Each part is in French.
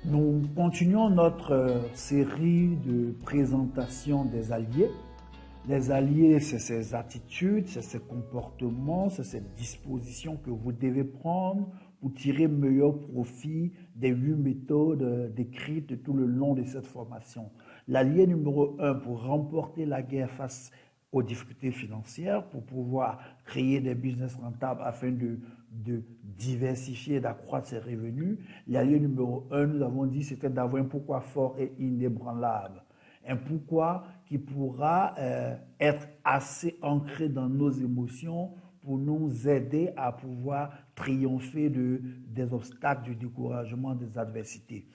Nous continuons notre série de présentation des alliés. Les alliés, c'est ces attitudes, c'est ces comportements, c'est ces dispositions que vous devez prendre pour tirer meilleur profit des 8 méthodes décrites tout le long de cette formation. L'allié numéro 1 pour remporter la guerre face aux difficultés financières, pour pouvoir créer des business rentables afin de diversifier et d'accroître ses revenus. L'allié numéro 1, nous avons dit, c'était d'avoir un pourquoi fort et inébranlable. Un pourquoi qui pourra être assez ancré dans nos émotions pour nous aider à pouvoir triompher des obstacles, du découragement, des adversités.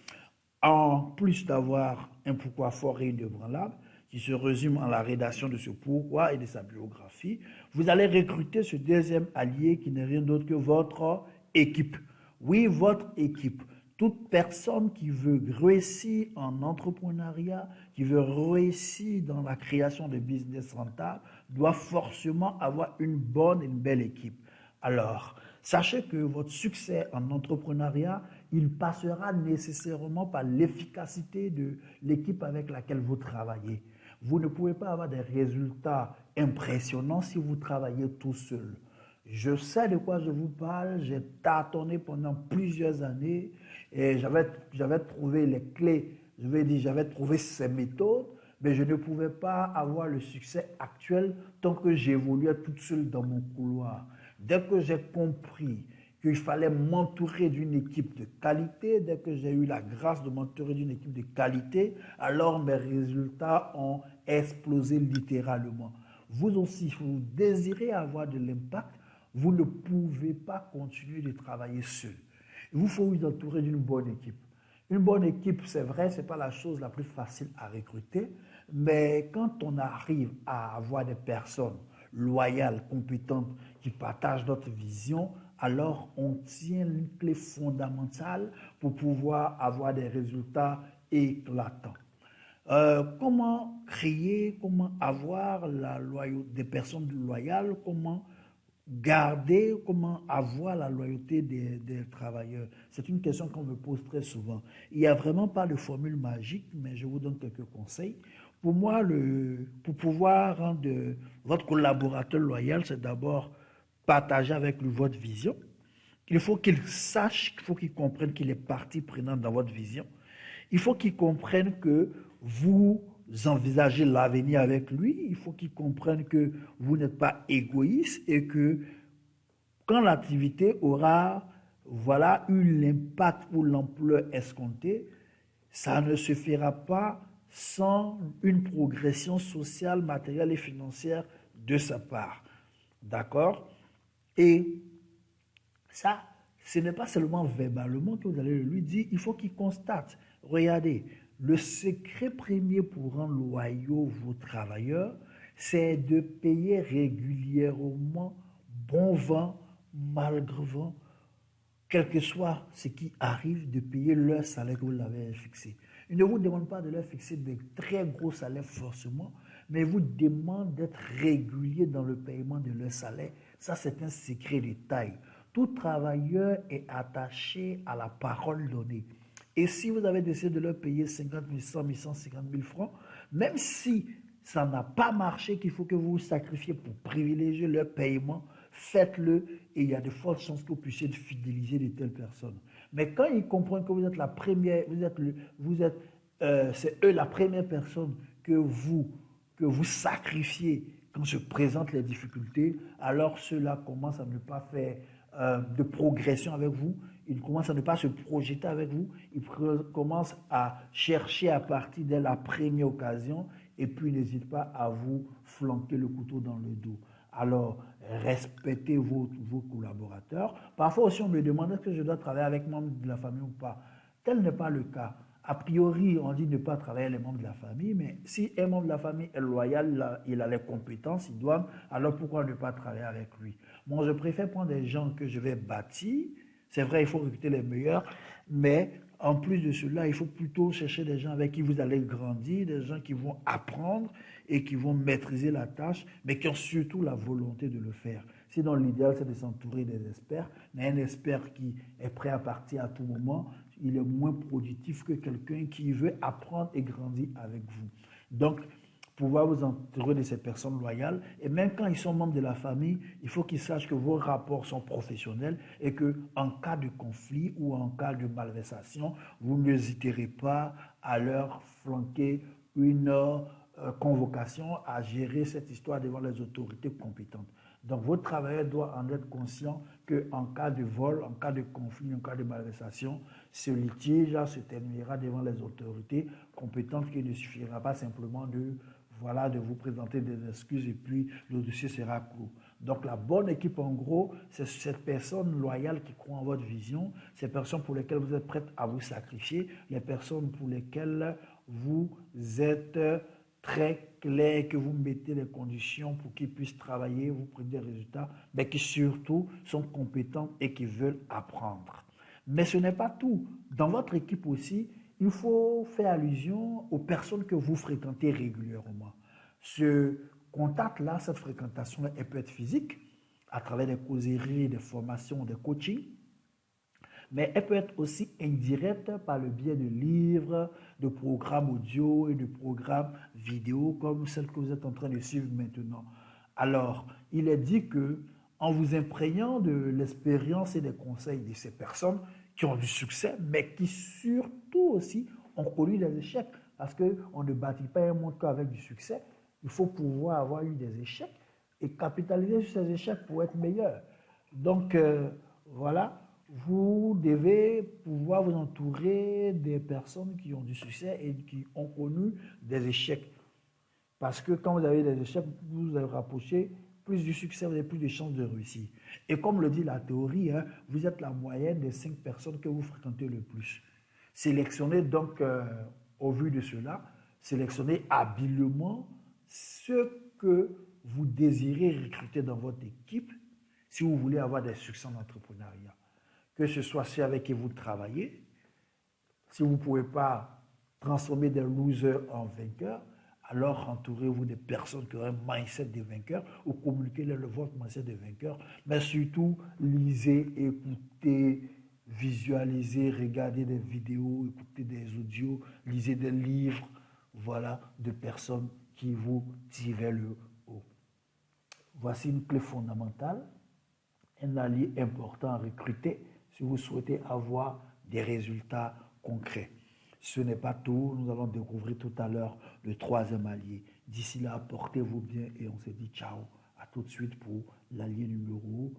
En plus d'avoir un pourquoi fort et inébranlable, qui se résume en la rédaction de ce pourquoi et de sa biographie, vous allez recruter ce deuxième allié qui n'est rien d'autre que votre équipe. Oui, votre équipe. Toute personne qui veut réussir en entrepreneuriat, qui veut réussir dans la création de business rentables, doit forcément avoir une bonne et une belle équipe. Alors, sachez que votre succès en entrepreneuriat, il passera nécessairement par l'efficacité de l'équipe avec laquelle vous travaillez. Vous ne pouvez pas avoir des résultats impressionnants si vous travaillez tout seul. Je sais de quoi je vous parle, j'ai tâtonné pendant plusieurs années et j'avais trouvé les clés, j'avais trouvé ces méthodes, mais je ne pouvais pas avoir le succès actuel tant que j'évoluais toute seule dans mon couloir. Dès que j'ai compris qu'il fallait m'entourer d'une équipe de qualité, dès que j'ai eu la grâce de m'entourer d'une équipe de qualité, alors mes résultats ont explosé littéralement. Vous aussi, si vous désirez avoir de l'impact, vous ne pouvez pas continuer de travailler seul. Il vous faut vous entourer d'une bonne équipe. Une bonne équipe, c'est vrai, ce n'est pas la chose la plus facile à recruter, mais quand on arrive à avoir des personnes loyales, compétentes, qui partagent notre vision, alors on tient une clé fondamentale pour pouvoir avoir des résultats éclatants. Comment créer, comment avoir des personnes loyales, comment garder, comment avoir la loyauté des travailleurs? C'est une question qu'on me pose très souvent. Il n'y a vraiment pas de formule magique, mais je vous donne quelques conseils. Pour moi, pour pouvoir rendre votre collaborateur loyal, c'est d'abord partager avec lui votre vision. Il faut qu'il sache, il faut qu'il comprenne qu'il est partie prenante dans votre vision. Il faut qu'il comprenne que vous envisagez l'avenir avec lui. Il faut qu'il comprenne que vous n'êtes pas égoïste et que quand l'activité aura eu l'impact ou l'ampleur escomptée, ça ne se fera pas sans une progression sociale, matérielle et financière de sa part. D'accord? Et ça, ce n'est pas seulement verbalement que vous allez lui dire, il faut qu'il constate. Regardez, le secret premier pour rendre loyaux vos travailleurs, c'est de payer régulièrement, bon vent, malgré vent, quel que soit ce qui arrive, de payer leur salaire que vous l'avez fixé. Il ne vous demande pas de leur fixer de très gros salaires forcément, mais il vous demande d'être régulier dans le paiement de leur salaire. Ça, c'est un secret de taille. Tout travailleur est attaché à la parole donnée. Et si vous avez décidé de leur payer 50 000, 100 000, 150 000 francs, même si ça n'a pas marché, qu'il faut que vous vous sacrifiez pour privilégier leur paiement, faites-le et il y a de fortes chances que vous puissiez fidéliser de telles personnes. Mais quand ils comprennent que vous êtes la première, c'est eux la première personne que vous sacrifiez quand se présentent les difficultés, alors ceux-là commencent à ne pas faire de progression avec vous, ils commencent à ne pas se projeter avec vous, ils commencent à chercher à partir de la première occasion et puis n'hésitent pas à vous flanquer le couteau dans le dos. Alors, respectez vos collaborateurs. Parfois aussi, on me demande est-ce que je dois travailler avec un membre de la famille ou pas. Tel n'est pas le cas. A priori, on dit ne pas travailler avec les membres de la famille, mais si un membre de la famille est loyal, il a les compétences, il doit, alors pourquoi ne pas travailler avec lui? Moi, je préfère prendre des gens que je vais bâtir. C'est vrai, il faut recruter les meilleurs, mais en plus de cela, il faut plutôt chercher des gens avec qui vous allez grandir, des gens qui vont apprendre et qui vont maîtriser la tâche, mais qui ont surtout la volonté de le faire. Sinon, l'idéal, c'est de s'entourer des experts. Mais un expert qui est prêt à partir à tout moment, il est moins productif que quelqu'un qui veut apprendre et grandir avec vous. Donc, pouvoir vous entourer de ces personnes loyales. Et même quand ils sont membres de la famille, il faut qu'ils sachent que vos rapports sont professionnels et que en cas de conflit ou en cas de malversation, vous n'hésiterez pas à leur flanquer une convocation à gérer cette histoire devant les autorités compétentes. Donc, votre travailleur doit en être conscient qu'en cas de vol, en cas de conflit, en cas de malversation, ce litige se terminera devant les autorités compétentes, qu'il ne suffira pas simplement de vous présenter des excuses et puis le dossier sera clos. Donc la bonne équipe, en gros, c'est cette personne loyale qui croit en votre vision, ces personnes pour lesquelles vous êtes prêts à vous sacrifier, les personnes pour lesquelles vous êtes très clair, que vous mettez les conditions pour qu'ils puissent travailler, vous prenez des résultats, mais qui surtout sont compétents et qui veulent apprendre. Mais ce n'est pas tout. Dans votre équipe aussi, il faut faire allusion aux personnes que vous fréquentez régulièrement. Ce contact-là, cette fréquentation, elle peut être physique, à travers des causeries, des formations, des coachings, mais elle peut être aussi indirecte par le biais de livres, de programmes audio et de programmes vidéo comme celle que vous êtes en train de suivre maintenant. Alors, il est dit que en vous imprégnant de l'expérience et des conseils de ces personnes qui ont du succès, mais qui surtout aussi ont connu des échecs, parce qu'on ne bâtit pas un monde qu'avec du succès, il faut pouvoir avoir eu des échecs et capitaliser sur ces échecs pour être meilleur. Donc, voilà, vous devez pouvoir vous entourer des personnes qui ont du succès et qui ont connu des échecs. Parce que quand vous avez des échecs, vous vous rapprochez plus du succès, vous avez plus de chances de réussir. Et comme le dit la théorie, hein, vous êtes la moyenne des 5 personnes que vous fréquentez le plus. Sélectionnez donc, au vu de cela, sélectionnez habilement ceux que vous désirez recruter dans votre équipe si vous voulez avoir des succès en entrepreneuriat. Que ce soit ceux avec qui vous travaillez, si vous ne pouvez pas transformer des losers en vainqueurs, alors entourez-vous de personnes qui ont un mindset de vainqueur ou communiquez-leur votre mindset de vainqueur. Mais surtout, lisez, écoutez, visualisez, regardez des vidéos, écoutez des audios, lisez des livres, voilà, de personnes qui vous tirent vers le haut. Voici une clé fondamentale, un allié important à recruter si vous souhaitez avoir des résultats concrets. Ce n'est pas tout, nous allons découvrir tout à l'heure le troisième allié. D'ici là, portez-vous bien et on se dit ciao. À tout de suite pour l'allié numéro